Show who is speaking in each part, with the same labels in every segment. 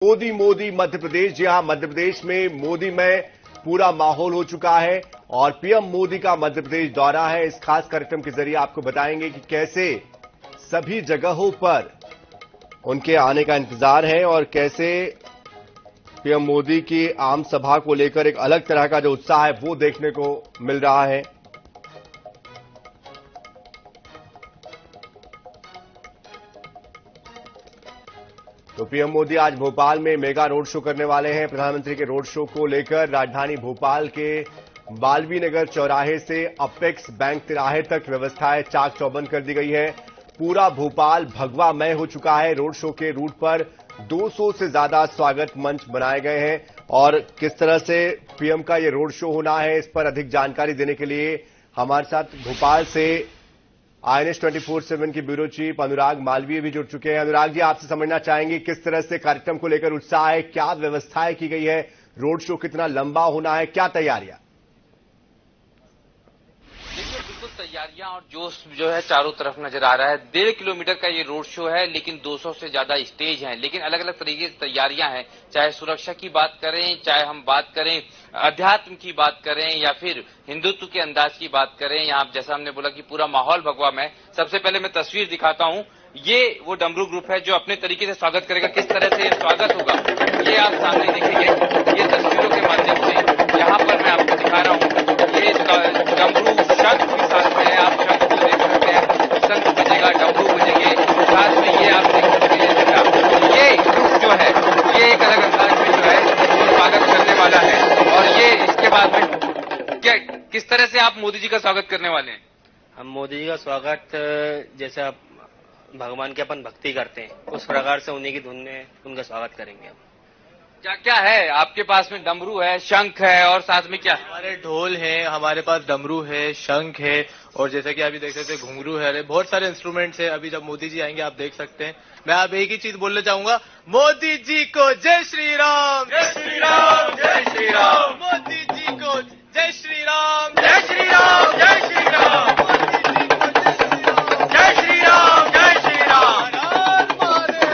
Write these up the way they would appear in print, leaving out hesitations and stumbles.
Speaker 1: मोदी मोदी मध्य प्रदेश। जी हां, मध्य प्रदेश में मोदी में पूरा माहौल हो चुका है और पीएम मोदी का मध्य प्रदेश दौरा है। इस खास कार्यक्रम के जरिए आपको बताएंगे कि कैसे सभी जगहों पर उनके आने का इंतजार है और कैसे पीएम मोदी की आम सभा को लेकर एक अलग तरह का जो उत्साह है वो देखने को मिल रहा है। तो पीएम मोदी आज भोपाल में मेगा रोड शो करने वाले हैं। प्रधानमंत्री के रोड शो को लेकर राजधानी भोपाल के मालवीय नगर चौराहे से अपेक्स बैंक तिराहे तक व्यवस्थाएं चाक चौबंद कर दी गई है। पूरा भोपाल भगवामय हो चुका है। रोड शो के रूट पर 200 से ज्यादा स्वागत मंच बनाए गए हैं और किस तरह से पीएम का ये रोड शो होना है, इस पर अधिक जानकारी देने के लिए हमारे साथ भोपाल से INS 24/7 की ब्यूरो चीफ अनुराग मालवीय भी जुड़ चुके हैं। अनुराग जी, आपसे समझना चाहेंगे किस तरह से कार्यक्रम को लेकर उत्साह है, क्या व्यवस्थाएं की गई है, रोड शो कितना लंबा होना है, क्या तैयारियां?
Speaker 2: देखिए, बिल्कुल तैयारियां और जोश जो है चारों तरफ नजर आ रहा है। 1.5 किलोमीटर का ये रोड शो है, लेकिन 200 से ज्यादा स्टेज हैं, लेकिन अलग अलग तरीके की तैयारियां हैं। चाहे सुरक्षा की बात करें, चाहे हम बात करें अध्यात्म की बात करें या फिर हिंदुत्व के अंदाज की बात करें। यहाँ जैसा हमने बोला कि पूरा माहौल भगवा में। सबसे पहले मैं तस्वीर दिखाता हूँ। ये वो डमरू ग्रुप है जो अपने तरीके से स्वागत करेगा। किस तरह से ये स्वागत होगा ये आप सामने देखेंगे। ये तस्वीरों के माध्यम से यहाँ पर मैं आपको दिखा रहा हूँ। ये डमरू शंख भी साथ में है, आप शंख को देख सकते हैं। शंख बजेगा, डमरू बजेंगे, साथ में ये आप देख सकते हैं। ये ग्रुप जो है ये एक अलग अंदाज में जो है वो स्वागत करने वाला है। और ये इसके बाद में क्या किस तरह से आप मोदी जी का स्वागत करने वाले हैं?
Speaker 3: हम मोदी जी का स्वागत जैसे आप भगवान की अपन भक्ति करते हैं उस प्रकार से उन्हीं की धुन में उनका स्वागत करेंगे हम।
Speaker 2: क्या क्या है आपके पास में? डमरू है, शंख है और साथ में क्या?
Speaker 4: हमारे ढोल है, हमारे पास डमरू है, शंख है और जैसे कि अभी देख सकते हैं घुंघरू है, बहुत सारे इंस्ट्रूमेंट्स है। अभी जब मोदी जी आएंगे आप देख सकते हैं। मैं आप एक ही चीज बोलना चाहूंगा, मोदी जी को जय श्री राम, जय श्री राम, जय श्री राम। मोदी जी को जय श्री राम, जय श्री राम, जय श्री राम। जय श्री राम, जय श्री राम।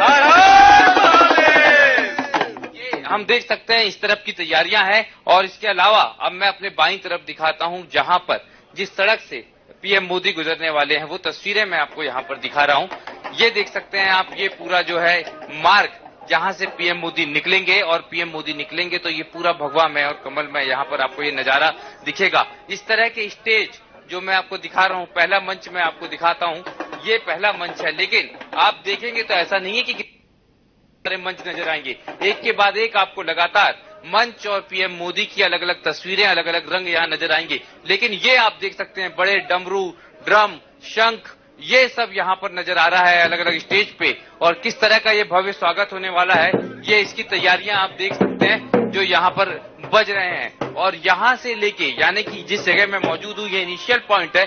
Speaker 4: हर हर महादेव।
Speaker 2: ये हम देख सकते हैं इस तरफ की तैयारियां हैं। और इसके अलावा अब मैं अपने बाईं तरफ दिखाता हूं, जहां पर जिस सड़क से पीएम मोदी गुजरने वाले हैं वो तस्वीरें मैं आपको यहां पर दिखा रहा हूं। ये देख सकते हैं आप, ये पूरा जो है मार्ग जहां से पीएम मोदी निकलेंगे और पीएम मोदी निकलेंगे तो ये पूरा भगवामय और कमलमय यहाँ पर आपको ये नजारा दिखेगा। इस तरह के स्टेज जो मैं आपको दिखा रहा हूँ, पहला मंच मैं आपको दिखाता हूँ, ये पहला मंच है। लेकिन आप देखेंगे तो ऐसा नहीं है कि सारे मंच नजर आएंगे, एक के बाद एक आपको लगातार मंच और पीएम मोदी की अलग अलग तस्वीरें, अलग अलग रंग यहाँ नजर आएंगे। लेकिन ये आप देख सकते हैं बड़े डमरू, ड्रम, शंख, ये सब यहाँ पर नजर आ रहा है अलग अलग स्टेज पे। और किस तरह का ये भव्य स्वागत होने वाला है, ये इसकी तैयारियां आप देख सकते हैं जो यहाँ पर बज रहे हैं। और यहाँ से लेके यानी कि जिस जगह मैं मौजूद हूँ, ये इनिशियल पॉइंट है,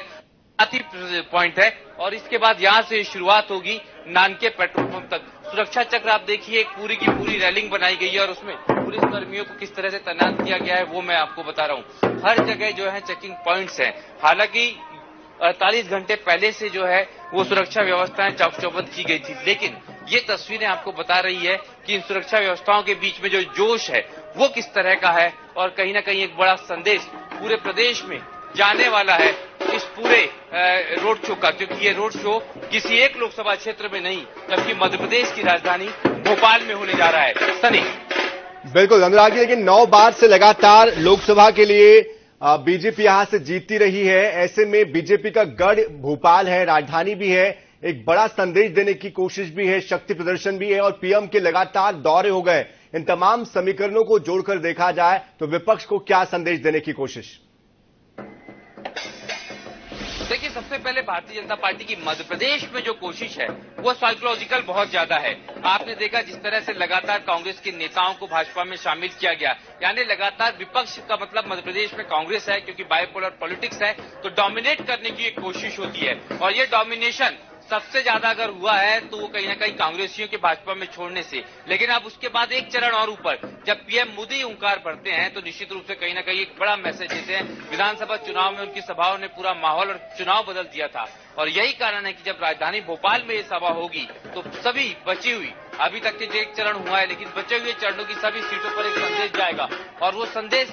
Speaker 2: पॉइंट है और इसके बाद यहाँ से शुरुआत होगी नानके पेट्रोल पंप तक। सुरक्षा चक्र आप देखिए, एक पूरी की पूरी रैलिंग बनाई गई है और उसमें पुलिस कर्मियों को किस तरह से तैनात किया गया है वो मैं आपको बता रहा हूँ। हर जगह जो है चेकिंग पॉइंट्स हैं। हालांकि 48 घंटे पहले से जो है वो सुरक्षा व्यवस्थाएं चाक चौबंद की गई थी, लेकिन ये तस्वीरें आपको बता रही है कि इन सुरक्षा व्यवस्थाओं के बीच में जो जोश है वो किस तरह का है। और कहीं ना कहीं एक बड़ा संदेश पूरे प्रदेश में जाने वाला है इस पूरे रोड शो का, क्योंकि ये रोड शो किसी एक लोकसभा क्षेत्र में नहीं जबकि मध्य प्रदेश की राजधानी भोपाल में होने जा रहा है। सनी,
Speaker 1: बिल्कुल अनुराग जी, लेकिन 9 बार से लगातार लोकसभा के लिए बीजेपी यहां से जीतती रही है। ऐसे में बीजेपी का गढ़ भोपाल है, राजधानी भी है, एक बड़ा संदेश देने की कोशिश भी है, शक्ति प्रदर्शन भी है और पीएम के लगातार दौरे हो गए। इन तमाम समीकरणों को जोड़कर देखा जाए तो विपक्ष को क्या संदेश देने की कोशिश?
Speaker 2: देखिए, सबसे पहले भारतीय जनता पार्टी की मध्य प्रदेश में जो कोशिश है वो साइकोलॉजिकल बहुत ज्यादा है। आपने देखा जिस तरह से लगातार कांग्रेस के नेताओं को भाजपा में शामिल किया गया, यानी लगातार विपक्ष का मतलब मध्य प्रदेश में कांग्रेस है, क्योंकि बाइपोलर पॉलिटिक्स है तो डोमिनेट करने की एक कोशिश होती है। और ये डोमिनेशन सबसे ज्यादा अगर हुआ है तो वो कहीं ना कहीं कांग्रेसियों के भाजपा में छोड़ने से। लेकिन अब उसके बाद एक चरण और ऊपर, जब पीएम मोदी हुंकार भरते हैं तो निश्चित रूप से कहीं ना कहीं एक बड़ा मैसेज देते हैं। विधानसभा चुनाव में उनकी सभाओं ने पूरा माहौल और चुनाव बदल दिया था और यही कारण है कि जब राजधानी भोपाल में ये सभा होगी तो सभी बची हुई अभी तक के जो एक चरण हुआ है, लेकिन बचे हुए चरणों की सभी सीटों पर एक संदेश जाएगा और वो संदेश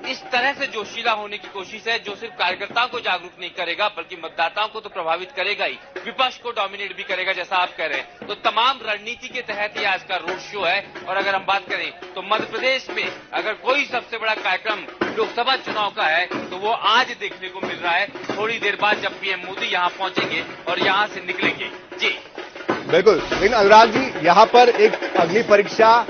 Speaker 2: इस तरह से जोशीला होने की कोशिश है जो सिर्फ कार्यकर्ताओं को जागरूक नहीं करेगा बल्कि मतदाताओं को तो प्रभावित करेगा ही, विपक्ष को डोमिनेट भी करेगा जैसा आप कह रहे हैं। तो तमाम रणनीति के तहत ही आज का रोड शो है। और अगर हम बात करें तो मध्य प्रदेश में अगर कोई सबसे बड़ा कार्यक्रम लोकसभा चुनाव का है तो वो आज देखने को मिल रहा है, थोड़ी देर बाद जब पीएम मोदी यहाँ पहुंचेंगे और यहाँ से निकलेंगे। जी
Speaker 1: बिल्कुल, लेकिन अनुराग जी, यहाँ पर एक अग्नि परीक्षा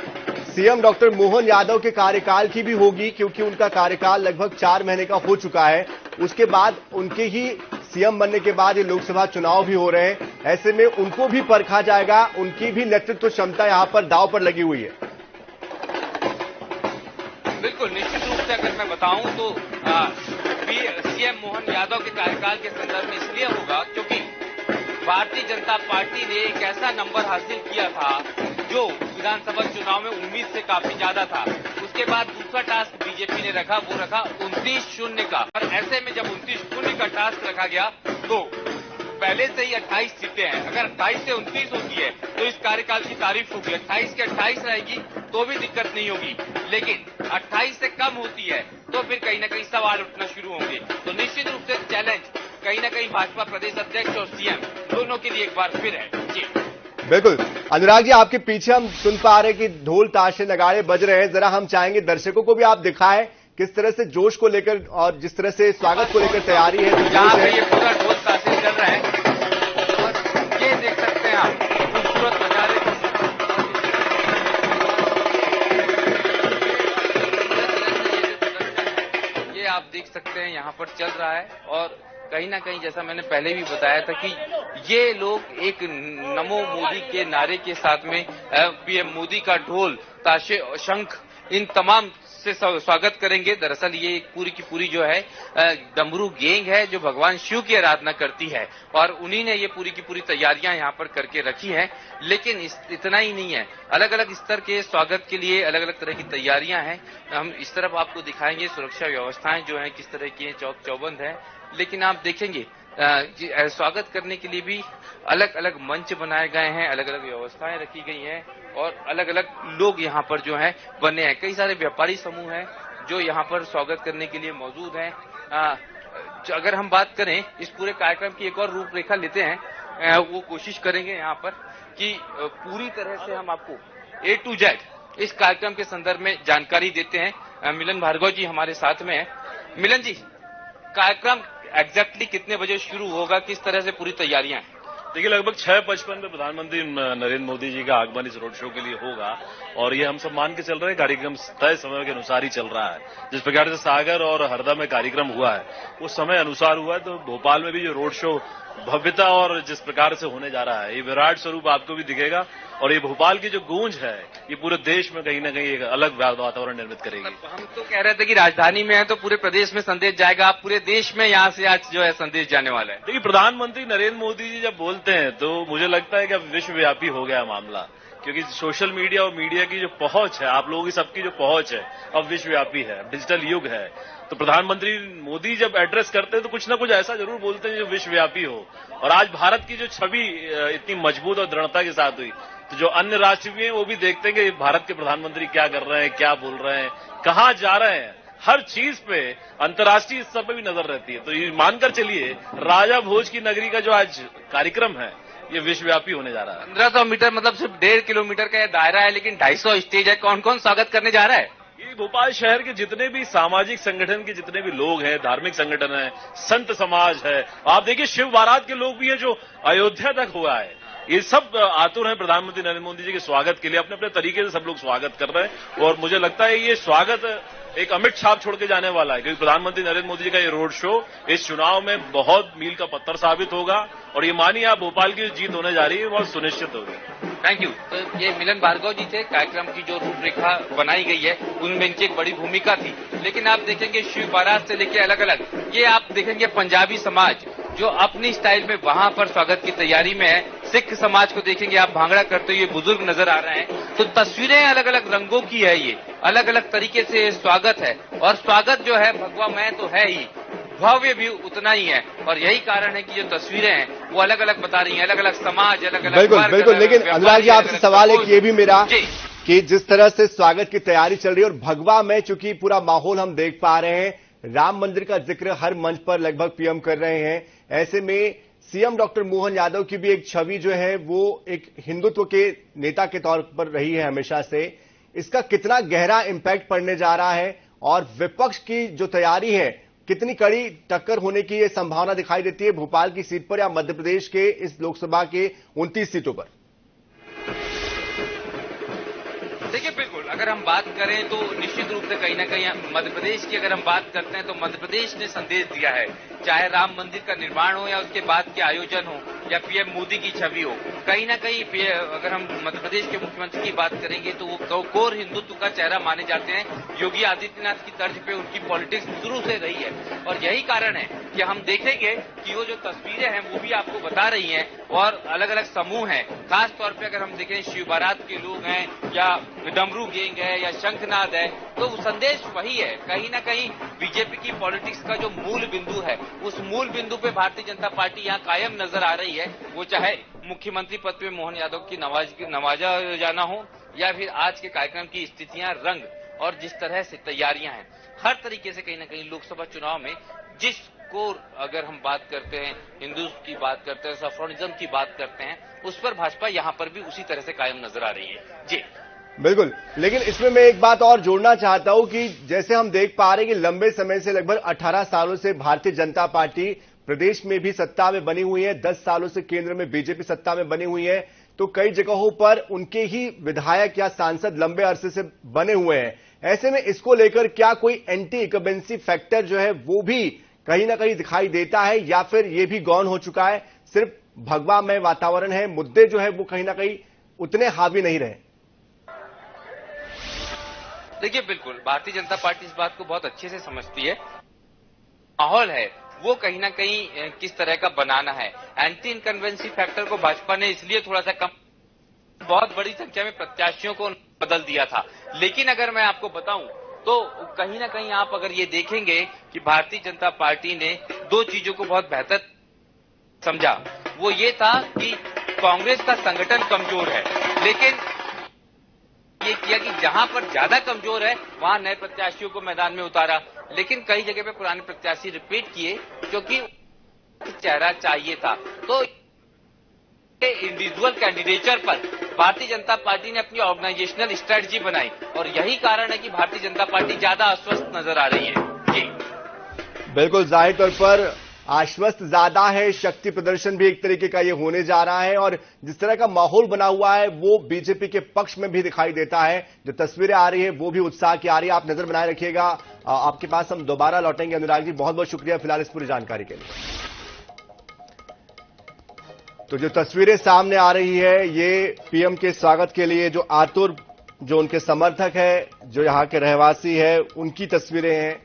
Speaker 1: सीएम डॉक्टर मोहन यादव के कार्यकाल की भी होगी, क्योंकि उनका कार्यकाल लगभग 4 महीने का हो चुका है। उसके बाद उनके ही सीएम बनने के बाद ये लोकसभा चुनाव भी हो रहे हैं। ऐसे में उनको भी परखा जाएगा, उनकी भी नेतृत्व क्षमता यहां पर दांव पर लगी हुई है।
Speaker 2: बिल्कुल, निश्चित रूप से अगर मैं बताऊं तो सीएम मोहन यादव के कार्यकाल के संदर्भ में इसलिए होगा क्योंकि भारतीय जनता पार्टी ने एक ऐसा नंबर हासिल किया था जो विधानसभा चुनाव में उम्मीद से काफी ज्यादा था। उसके बाद दूसरा टास्क बीजेपी ने रखा, वो रखा 29-0 का। और ऐसे में जब 29-0 का टास्क रखा गया तो पहले से ही 28 सीटें हैं। अगर 28 से 29 होती है तो इस कार्यकाल की तारीफ होगी, 28 के 28 रहेगी तो भी दिक्कत नहीं होगी, लेकिन 28 से कम होती है तो फिर कहीं ना कहीं सवाल उठना शुरू होंगे। तो निश्चित रूप से चैलेंज कहीं ना कहीं भाजपा प्रदेश अध्यक्ष और सीएम दोनों के लिए एक बार फिर है। जी
Speaker 1: बिल्कुल अनुराग जी, आपके पीछे हम सुन पा रहे हैं कि ढोल ताशे नगाड़े बज रहे हैं। जरा हम चाहेंगे दर्शकों को भी आप दिखाएं किस तरह से जोश को लेकर और जिस तरह से स्वागत को लेकर तैयारी है।
Speaker 2: यहाँ पे ये पूरा ढोल ताशे चल रहा है और ये देख सकते हैं आप खूबसूरत नजारे। ये आप देख सकते हैं यहाँ पर चल रहा है और कहीं ना कहीं जैसा मैंने पहले भी बताया था कि ये लोग एक नमो मोदी के नारे के साथ में पीएम मोदी का ढोल ताशे शंख इन तमाम से स्वागत करेंगे। दरअसल ये पूरी की पूरी जो है डमरू गैंग है जो भगवान शिव की आराधना करती है और उन्हीं ने ये पूरी की पूरी तैयारियां यहाँ पर करके रखी हैं। लेकिन इतना ही नहीं है, अलग अलग स्तर के स्वागत के लिए अलग अलग तरह की तैयारियां हैं। हम इस तरफ आपको दिखाएंगे सुरक्षा व्यवस्थाएं जो है किस तरह की चौक चौबंद है। लेकिन आप देखेंगे स्वागत करने के लिए भी अलग अलग मंच बनाए गए हैं, अलग अलग व्यवस्थाएं रखी गई हैं और अलग अलग लोग यहाँ पर जो है बने हैं। कई सारे व्यापारी समूह हैं जो यहाँ पर स्वागत करने के लिए मौजूद हैं। अगर हम बात करें इस पूरे कार्यक्रम की एक और रूपरेखा लेते हैं, वो कोशिश करेंगे यहाँ पर कि पूरी तरह से हम आपको A to Z इस कार्यक्रम के संदर्भ में जानकारी देते हैं। मिलन भार्गव जी हमारे साथ में है। मिलन जी, कार्यक्रम एग्जैक्टली कितने बजे शुरू होगा, किस तरह से पूरी तैयारियां हैं?
Speaker 5: देखिए, लगभग 6:55 पे प्रधानमंत्री नरेंद्र मोदी जी का आगमन इस रोड शो के लिए होगा और ये हम सब मान के चल रहे हैं कार्यक्रम तय समय के अनुसार ही चल रहा है। जिस प्रकार से सागर और हरदा में कार्यक्रम हुआ है वो समय अनुसार हुआ है, तो भोपाल में भी जो रोड शो भव्यता और जिस प्रकार से होने जा रहा है ये विराट स्वरूप आपको भी दिखेगा और ये भोपाल की जो गूंज है ये पूरे देश में कहीं ना कहीं एक अलग वातावरण निर्मित करेगी।
Speaker 2: हम तो कह रहे थे कि राजधानी में है तो पूरे प्रदेश में संदेश जाएगा, आप पूरे देश में यहाँ से आज जो है संदेश जाने वाला है।
Speaker 5: देखिए, प्रधानमंत्री नरेंद्र मोदी जी जब बोलते हैं तो मुझे लगता है कि अब विश्वव्यापी हो गया मामला, क्योंकि सोशल मीडिया और मीडिया की जो पहुंच है, आप लोगों की सबकी जो पहुंच है अब विश्वव्यापी है, डिजिटल युग है। तो प्रधानमंत्री मोदी जब एड्रेस करते हैं तो कुछ ना कुछ ऐसा जरूर बोलते हैं जो विश्वव्यापी हो। और आज भारत की जो छवि इतनी मजबूत और दृढ़ता के साथ हुई तो जो अन्य राष्ट्र भी हैं वो भी देखते हैं कि भारत के प्रधानमंत्री क्या कर रहे हैं, क्या बोल रहे हैं, कहाँ जा रहे हैं, हर चीज पे अंतर्राष्ट्रीय स्तर पर भी नजर रहती है। तो ये मानकर चलिए राजा भोज की नगरी का जो आज कार्यक्रम है ये विश्वव्यापी होने जा रहा है।
Speaker 2: 1500 मीटर मतलब सिर्फ 1.5 किलोमीटर का दायरा है, लेकिन 250 स्टेज है। कौन कौन स्वागत करने जा रहा है?
Speaker 5: ये भोपाल शहर के जितने भी सामाजिक संगठन के जितने भी लोग हैं, धार्मिक संगठन है, संत समाज है, आप देखिए शिव बारात के लोग भी हैं जो अयोध्या तक हुआ है, ये सब आतुर हैं प्रधानमंत्री नरेंद्र मोदी जी के स्वागत के लिए। अपने अपने तरीके से सब लोग स्वागत कर रहे हैं और मुझे लगता है ये स्वागत एक अमिट छाप छोड़ के जाने वाला है, क्योंकि प्रधानमंत्री नरेंद्र मोदी जी का ये रोड शो इस चुनाव में बहुत मील का पत्थर साबित होगा और ये मानिए आप भोपाल की जीत होने जा रही है बहुत सुनिश्चित होगी।
Speaker 2: Thank you. तो ये मिलन भार्गव जी थे। कार्यक्रम की जो रूपरेखा बनाई गई है उनमें इनकी एक बड़ी भूमिका थी, लेकिन आप देखेंगे शिव बारात से लेके अलग अलग, ये आप देखेंगे पंजाबी समाज जो अपनी स्टाइल में वहां पर स्वागत की तैयारी में है। सिख समाज को देखेंगे आप भांगड़ा करते हुए बुजुर्ग नजर आ रहे हैं। तो तस्वीरें अलग अलग रंगों की है, ये अलग अलग तरीके से स्वागत है और स्वागत जो है भगवा मैं तो है ही, भव्य भी उतना ही है। और यही कारण है कि जो तस्वीरें हैं वो अलग अलग बता रही हैं, अलग अलग समाज, अलग अलग
Speaker 1: बिल्कुल बिल्कुल। लेकिन अनुराग जी, आपसे सवाल है कि ये भी मेरा कि जिस तरह से स्वागत की तैयारी चल रही है और भगवा में चूंकि पूरा माहौल हम देख पा रहे हैं, राम मंदिर का जिक्र हर मंच पर लगभग पीएम कर रहे हैं, ऐसे में सीएम डॉक्टर मोहन यादव की भी एक छवि जो है वो एक हिंदुत्व के नेता के तौर पर रही है हमेशा से। इसका कितना गहरा इंपैक्ट पड़ने जा रहा है और विपक्ष की जो तैयारी है, कितनी कड़ी टक्कर होने की ये संभावना दिखाई देती है भोपाल की सीट पर या मध्य प्रदेश के इस लोकसभा के 29 सीटों पर?
Speaker 2: देखिए, बिल्कुल अगर हम बात करें तो निश्चित रूप से कहीं ना कहीं मध्य प्रदेश की अगर हम बात करते हैं तो मध्य प्रदेश ने संदेश दिया है, चाहे राम मंदिर का निर्माण हो या उसके बाद के आयोजन हो या पीएम मोदी की छवि हो, कहीं ना कहीं अगर हम मध्य प्रदेश के मुख्यमंत्री की बात करेंगे तो वो कोर हिंदुत्व का चेहरा माने जाते हैं। योगी आदित्यनाथ की तर्ज पे उनकी पॉलिटिक्स शुरू से रही है और यही कारण है कि हम देखेंगे कि वो जो तस्वीरें हैं वो भी आपको बता रही हैं और अलग अलग समूह हैं। खास तौर पे अगर हम देखें शिव बारात के लोग हैं या डमरू गैंग है या शंखनाद है, तो संदेश वही है। कहीं ना कहीं बीजेपी की पॉलिटिक्स का जो मूल बिंदु है, उस मूल बिंदु पे भारतीय जनता पार्टी यहाँ कायम नजर आ रही है। वो चाहे मुख्यमंत्री पद पे मोहन यादव की नवाजा जाना हो या फिर आज के कार्यक्रम की स्थितियां, रंग और जिस तरह से तैयारियां हैं, हर तरीके से कहीं ना कहीं लोकसभा चुनाव में जिसको अगर हम बात करते हैं, हिंदू की बात करते हैं, सफ्रोनिज्म की बात करते हैं, उस पर भाजपा यहाँ पर भी उसी तरह से कायम नजर आ रही है। जी
Speaker 1: बिल्कुल। लेकिन इसमें मैं एक बात और जोड़ना चाहता हूं कि जैसे हम देख पा रहे हैं कि लंबे समय से लगभग 18 सालों से भारतीय जनता पार्टी प्रदेश में भी सत्ता में बनी हुई है, 10 सालों से केंद्र में बीजेपी सत्ता में बनी हुई है, तो कई जगहों पर उनके ही विधायक या सांसद लंबे अरसे से बने हुए हैं। ऐसे में इसको लेकर क्या कोई एंटी इनकम्बेंसी फैक्टर जो है वो भी कहीं ना कहीं दिखाई देता है या फिर ये भी गौन हो चुका है, सिर्फ भगवा में वातावरण है, मुद्दे जो है वो कहीं ना कहीं उतने हावी नहीं रहे?
Speaker 2: देखिए, बिल्कुल भारतीय जनता पार्टी इस बात को बहुत अच्छे से समझती है। माहौल है वो कहीं ना कहीं किस तरह का बनाना है। एंटी इनकन्वेंसी फैक्टर को भाजपा ने इसलिए थोड़ा सा कम, बहुत बड़ी संख्या में प्रत्याशियों को बदल दिया था। लेकिन अगर मैं आपको बताऊं तो कहीं ना कहीं आप अगर ये देखेंगे कि भारतीय जनता पार्टी ने दो चीजों को बहुत बेहतर समझा। वो ये था कि कांग्रेस का संगठन कमजोर है, लेकिन ये किया कि जहां पर ज्यादा कमजोर है वहां नए प्रत्याशियों को मैदान में उतारा, लेकिन कई जगह पे पुराने प्रत्याशी रिपीट किए क्योंकि चेहरा चाहिए था। तो इंडिविजुअल कैंडिडेचर पर भारतीय जनता पार्टी ने अपनी ऑर्गेनाइजेशनल स्ट्रेटजी बनाई और यही कारण है कि भारतीय जनता पार्टी ज्यादा आश्वस्त नजर आ रही है। जी
Speaker 1: बिल्कुल, जाहिर तौर पर आश्वस्त ज्यादा है, शक्ति प्रदर्शन भी एक तरीके का ये होने जा रहा है और जिस तरह का माहौल बना हुआ है वो बीजेपी के पक्ष में भी दिखाई देता है। जो तस्वीरें आ रही है वो भी उत्साह की आ रही है। आप नजर बनाए रखिएगा, आपके पास हम दोबारा लौटेंगे। अनुराग जी, बहुत बहुत शुक्रिया फिलहाल इस पूरी जानकारी के लिए। तो जो तस्वीरें सामने आ रही है ये पीएम के स्वागत के लिए जो आतुर, जो उनके समर्थक है, जो यहां के रहवासी है, उनकी तस्वीरें हैं।